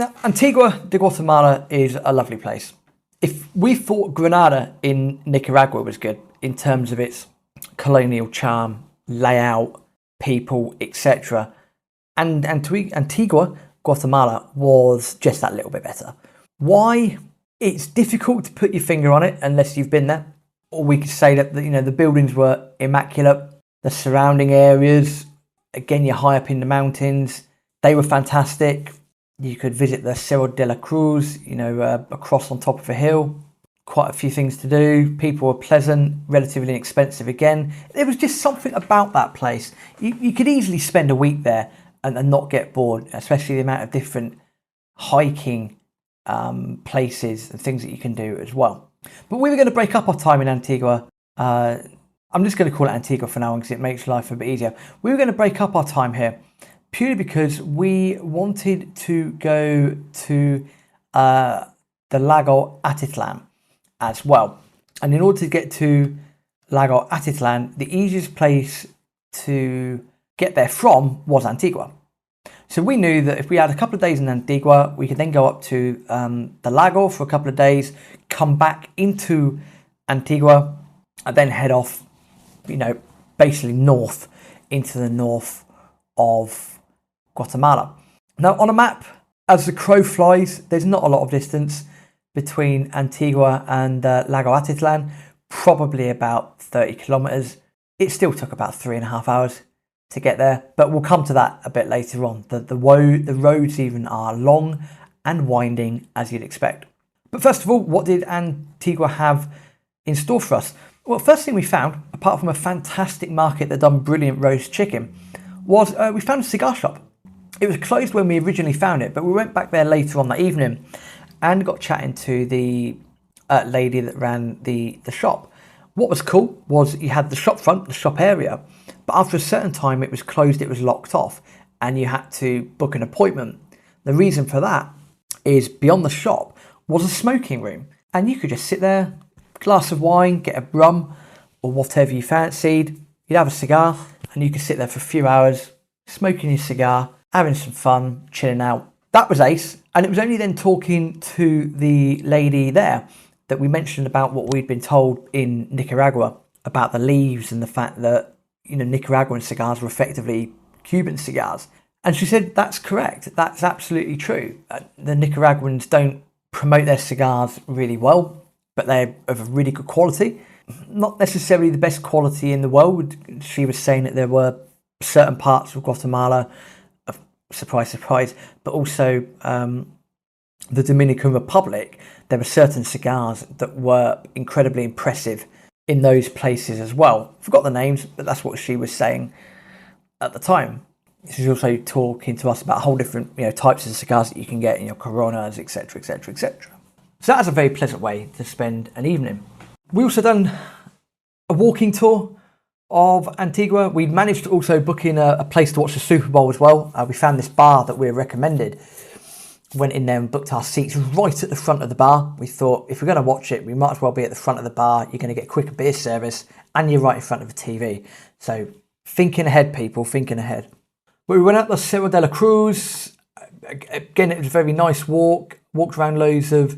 Now, Antigua de Guatemala is a lovely place. If we thought Granada in Nicaragua was good in terms of its colonial charm, layout, people, etc., and Antigua, Guatemala was just that little bit better. Why? It's difficult to put your finger on it unless you've been there. Or we could say that the buildings were immaculate. The surrounding areas, again, you're high up in the mountains, they were fantastic. You could visit the Cerro de la Cruz, across on top of a hill. Quite a few things to do. People were pleasant, relatively inexpensive again. There was just something about that place. You could easily spend a week there and not get bored, especially the amount of different hiking places and things that you can do as well. But we were going to break up our time in Antigua. I'm just going to call it Antigua for now because it makes life a bit easier. We were going to break up our time here purely because we wanted to go to the Lago Atitlan as well. And in order to get to Lago Atitlan, the easiest place to get there from was Antigua. So we knew that if we had a couple of days in Antigua, we could then go up to the Lago for a couple of days, come back into Antigua, and then head off, basically north into the north of Guatemala. Now, on a map, as the crow flies, there's not a lot of distance between Antigua and Lago Atitlan, probably about 30 kilometers. It still took about 3.5 hours to get there, but we'll come to that a bit later on. The roads even are long and winding, as you'd expect. But first of all, what did Antigua have in store for us? Well, first thing we found, apart from a fantastic market that done brilliant roast chicken, was we found a cigar shop. It was closed when we originally found it, but we went back there later on that evening and got chatting to the lady that ran the shop. What was cool was you had the shop front, the shop area, but after a certain time it was closed, it was locked off, and you had to book an appointment. The reason for that is beyond the shop was a smoking room, and you could just sit there, glass of wine, get a rum or whatever you fancied. You'd have a cigar and you could sit there for a few hours, smoking your cigar, having some fun, chilling out. That was ace. And it was only then talking to the lady there that we mentioned about what we'd been told in Nicaragua about the leaves and the fact that, Nicaraguan cigars were effectively Cuban cigars. And she said, that's correct. That's absolutely true. The Nicaraguans don't promote their cigars really well, but they're of a really good quality. Not necessarily the best quality in the world. She was saying that there were certain parts of Guatemala, surprise, surprise, but also the Dominican Republic, there were certain cigars that were incredibly impressive in those places as well. Forgot the names, but that's what she was saying at the time. She's also talking to us about a whole different types of cigars that you can get in your Coronas, etc, etc, etc. So that's a very pleasant way to spend an evening. We also done a walking tour of Antigua. We managed to also book in a place to watch the Super Bowl as well. We found this bar that we were recommended. Went in there and booked our seats right at the front of the bar. We thought if we're going to watch it, we might as well be at the front of the bar. You're going to get quicker beer service and you're right in front of the TV. So thinking ahead, people, thinking ahead. We went out the Cerro de la Cruz. Again, it was a very nice walk. Walked around loads of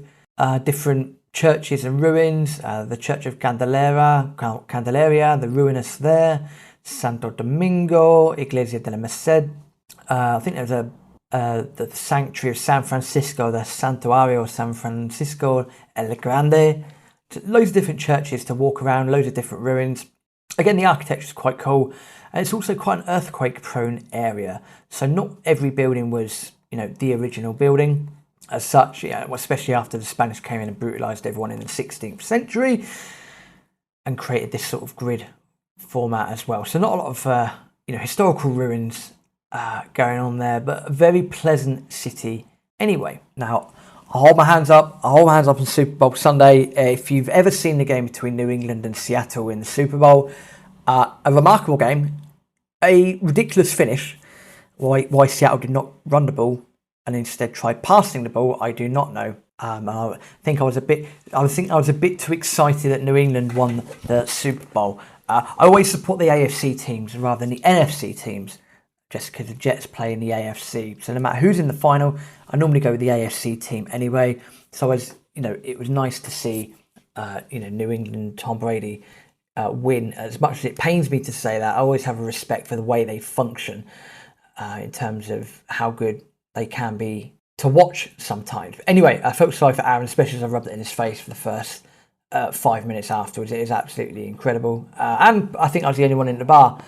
different churches and ruins. The Church of Candelaria, the ruinous there. Santo Domingo, Iglesia de la Merced. I think there was the Sanctuary of San Francisco, the Santuario San Francisco El Grande. Loads of different churches to walk around, loads of different ruins. Again, the architecture is quite cool, and it's also quite an earthquake-prone area. So not every building was, the original building as such. Especially after the Spanish came in and brutalised everyone in the 16th century and created this sort of grid format as well. So not a lot of historical ruins going on there, but a very pleasant city anyway. Now, I hold my hands up on Super Bowl Sunday. If you've ever seen the game between New England and Seattle in the Super Bowl, a remarkable game, a ridiculous finish. Why Seattle did not run the ball and instead tried passing the ball, I do not know. I think I was a bit too excited that New England won the Super Bowl. I always support the AFC teams rather than the NFC teams, just because the Jets play in the AFC. So no matter who's in the final, I normally go with the AFC team anyway. So it was nice to see, New England, Tom Brady win. As much as it pains me to say that, I always have a respect for the way they function in terms of how good they can be to watch sometimes. Anyway, I felt sorry for Aaron, especially as I rubbed it in his face for the first 5 minutes afterwards. It is absolutely incredible. And I think I was the only one in the bar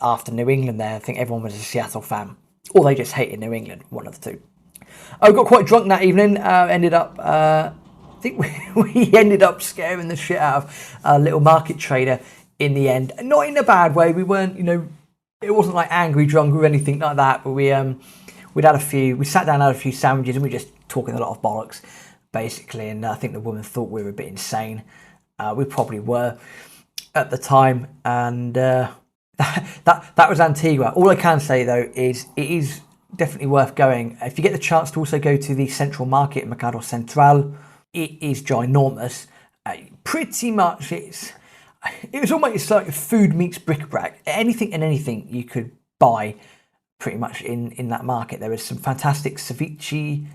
after New England there. I think everyone was a Seattle fan, or they just hated New England, one of the two. I got quite drunk that evening. Ended up, I think we ended up scaring the shit out of a little market trader in the end. Not in a bad way. We weren't, it wasn't like angry drunk or anything like that. But we sat down, had a few sandwiches, and we were just talking a lot of bollocks, basically. And I think the woman thought we were a bit insane. We probably were at the time, and that was Antigua. All I can say though is it is definitely worth going. If you get the chance to also go to the Central Market, Mercado Central, it is ginormous. Pretty much it was almost like food meets bric-a-brac. Anything and anything you could buy pretty much in that market. There was some fantastic ceviche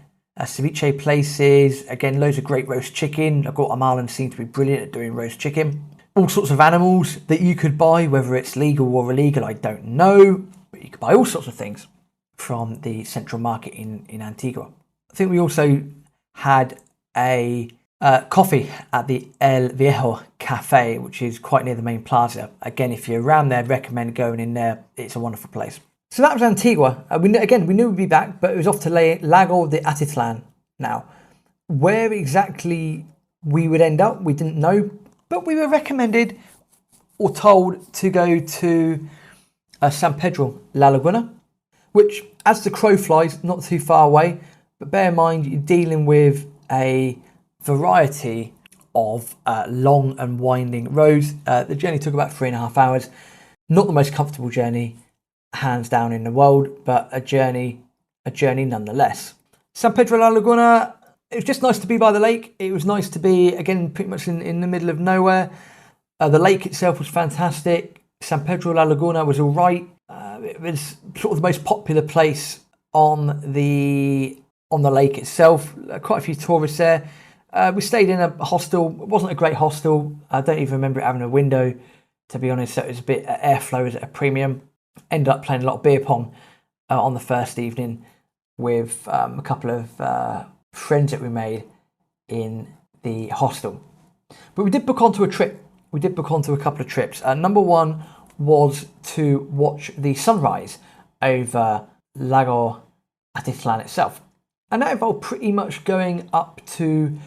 places. Again, loads of great roast chicken. Guatemala seem to be brilliant at doing roast chicken. All sorts of animals that you could buy, whether it's legal or illegal, I don't know. But you could buy all sorts of things from the Central Market in Antigua. I think we also had a coffee at the El Viejo Cafe, which is quite near the main plaza. Again, if you're around there, I'd recommend going in there. It's a wonderful place. So that was Antigua. We knew we'd be back, but it was off to Lago Atitlan now. Where exactly we would end up, we didn't know, but we were recommended or told to go to San Pedro La Laguna, which, as the crow flies, not too far away. But bear in mind, you're dealing with a variety of long and winding roads. The journey took about 3.5 hours. Not the most comfortable journey, hands down, in the world, but a journey nonetheless. San Pedro La Laguna, it was just nice to be by the lake. It was nice to be, again, pretty much in the middle of nowhere. The lake itself was fantastic. San Pedro La Laguna was all right. It was sort of the most popular place on the lake itself. Quite a few tourists there. We stayed in a hostel. It wasn't a great hostel. I don't even remember it having a window, to be honest. So it was a bit, airflow was at a premium. Ended up playing a lot of beer pong on the first evening with a couple of friends that we made in the hostel. But we did book onto a trip. We did book onto a couple of trips. Number one was to watch the sunrise over Lago Atitlan itself. And that involved pretty much going up to,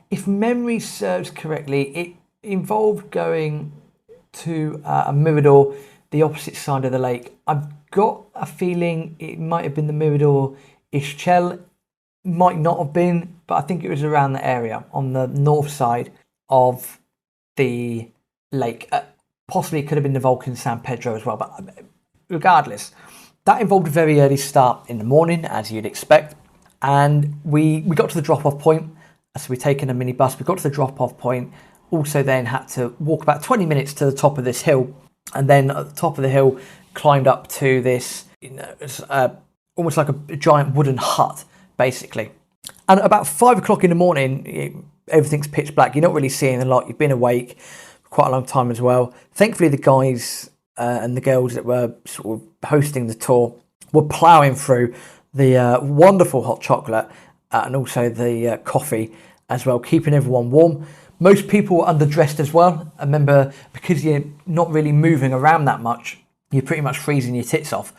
if memory serves correctly, it involved going to a mirador, the opposite side of the lake. I've got a feeling it might have been the Mirador Ischel, might not have been, but I think it was around the area on the north side of the lake. Possibly it could have been the Vulcan San Pedro as well, but regardless, that involved a very early start in the morning, as you'd expect. And we got to the drop-off point, so we'd taken a minibus. We got to the drop-off point, also then had to walk about 20 minutes to the top of this hill, and then at the top of the hill, climbed up to this, it's, almost like a giant wooden hut, basically. And at about 5 o'clock in the morning, everything's pitch black. You're not really seeing a lot. You've been awake for quite a long time as well. Thankfully, the guys and the girls that were sort of hosting the tour were ploughing through the wonderful hot chocolate and also the coffee as well, keeping everyone warm. Most people were underdressed as well. I remember, because you're not really moving around that much, you're pretty much freezing your tits off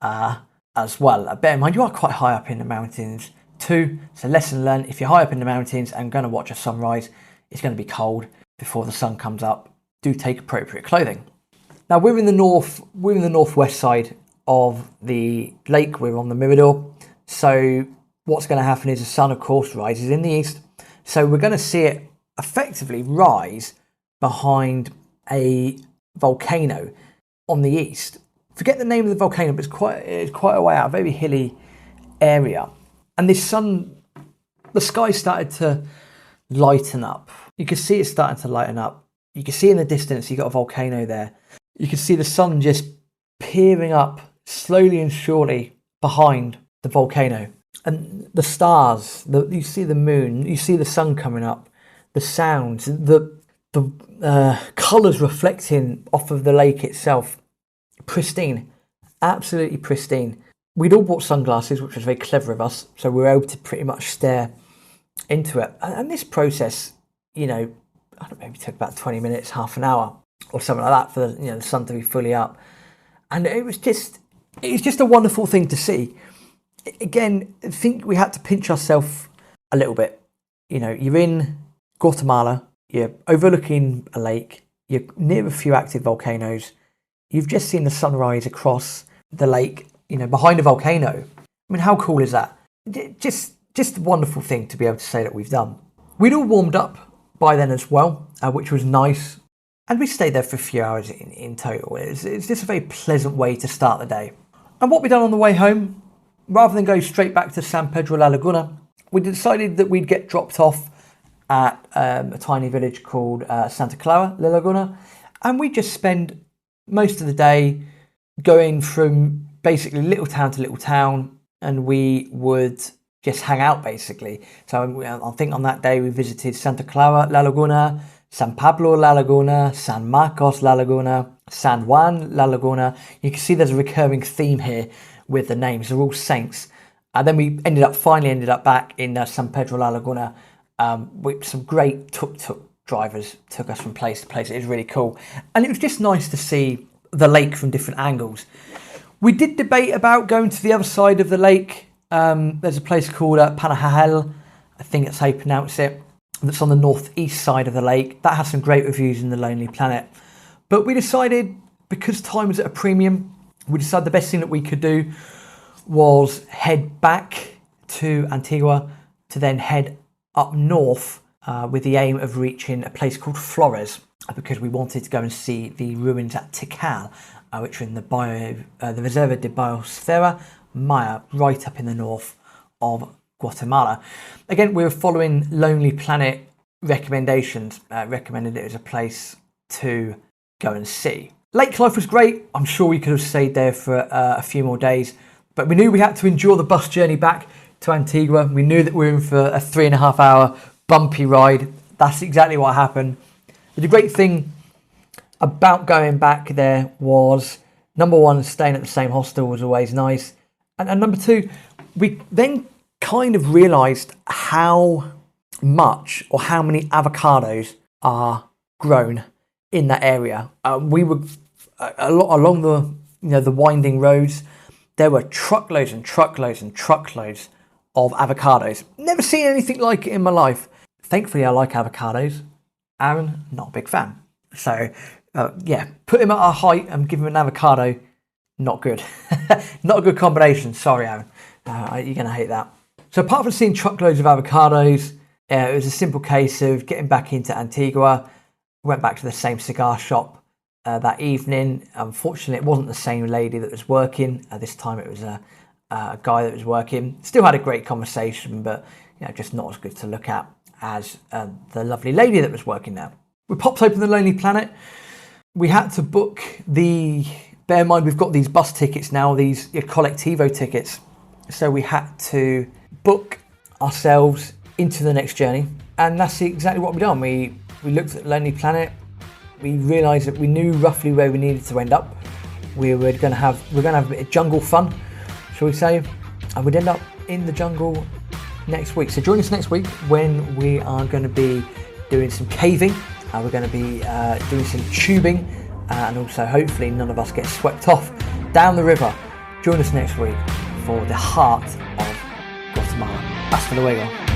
as well. Bear in mind, you are quite high up in the mountains too. So lesson learned, if you're high up in the mountains and going to watch a sunrise, it's going to be cold before the sun comes up. Do take appropriate clothing. Now we're in the northwest side of the lake. We're on the Mirador. So what's going to happen is the sun, of course, rises in the east. So we're going to see it effectively rise behind a volcano on the east. Forget the name of the volcano, but it's quite a way out, a very hilly area. And the sky started to lighten up. You can see it starting to lighten up. You can see in the distance, you've got a volcano there. You can see the sun just peering up slowly and surely behind the volcano. And the stars, you see the moon, you see the sun coming up, the sounds, the colours reflecting off of the lake itself. Pristine, absolutely pristine. We'd all bought sunglasses, which was very clever of us, so we were able to pretty much stare into it. And this process, I don't know, maybe took about 20 minutes, half an hour or something like that for the sun to be fully up. And it was just a wonderful thing to see. Again, I think we had to pinch ourselves a little bit. You're in Guatemala, you're overlooking a lake, you're near a few active volcanoes, you've just seen the sunrise across the lake, behind a volcano. I mean, how cool is that? Just a wonderful thing to be able to say that we've done. We'd all warmed up by then as well, which was nice. And we stayed there for a few hours in total. It's just a very pleasant way to start the day. And what we done on the way home, rather than go straight back to San Pedro La Laguna, we decided that we'd get dropped off at a tiny village called Santa Clara La Laguna. And we just spend most of the day going from basically little town to little town, and we would just hang out basically. So I think on that day we visited Santa Clara La Laguna, San Pablo La Laguna, San Marcos La Laguna, San Juan La Laguna. You can see there's a recurring theme here with the names. They're all saints. And then we finally ended up back in San Pedro La Laguna. With some great tuk-tuk drivers took us from place to place. It was really cool. And it was just nice to see the lake from different angles. We did debate about going to the other side of the lake. There's a place called Panajajel, I think that's how you pronounce it, that's on the northeast side of the lake. That has some great reviews in the Lonely Planet. But we decided, because time was at a premium, we decided the best thing that we could do was head back to Antigua to then head up north with the aim of reaching a place called Flores, because we wanted to go and see the ruins at Tikal, which are in the Reserva de Biosfera Maya, right up in the north of Guatemala. Again, we were following Lonely Planet recommendations, recommended it as a place to go and see. Lake life was great. I'm sure we could have stayed there for a few more days, but we knew we had to endure the bus journey back to Antigua. We knew that we were in for a 3.5 hour bumpy ride. That's exactly what happened. But the great thing about going back there was, number one, staying at the same hostel was always nice. And number two, we then kind of realised how much or how many avocados are grown in that area. We were a lot along the winding roads. There were truckloads and truckloads and truckloads of avocados. Never seen anything like it in my life. Thankfully, I like avocados. Aaron, not a big fan. So, put him at our height and give him an avocado. Not good. Not a good combination. Sorry, Aaron. You're going to hate that. So apart from seeing truckloads of avocados, it was a simple case of getting back into Antigua. Went back to the same cigar shop that evening. Unfortunately, it wasn't the same lady that was working. This time it was a guy that was working. Still had a great conversation, but just not as good to look at as the lovely lady that was working there. We popped open the Lonely Planet. We had to book bear in mind we've got these bus tickets now, these Collectivo tickets. So we had to book ourselves into the next journey. And that's exactly what we've done. We looked at Lonely Planet. We realised that we knew roughly where we needed to end up. We're going to have a bit of jungle fun, shall we say, and we'd end up in the jungle next week. So join us next week when we are going to be doing some caving. We're going to be doing some tubing, and also hopefully none of us get swept off down the river. Join us next week for the heart of Guatemala. Hasta luego.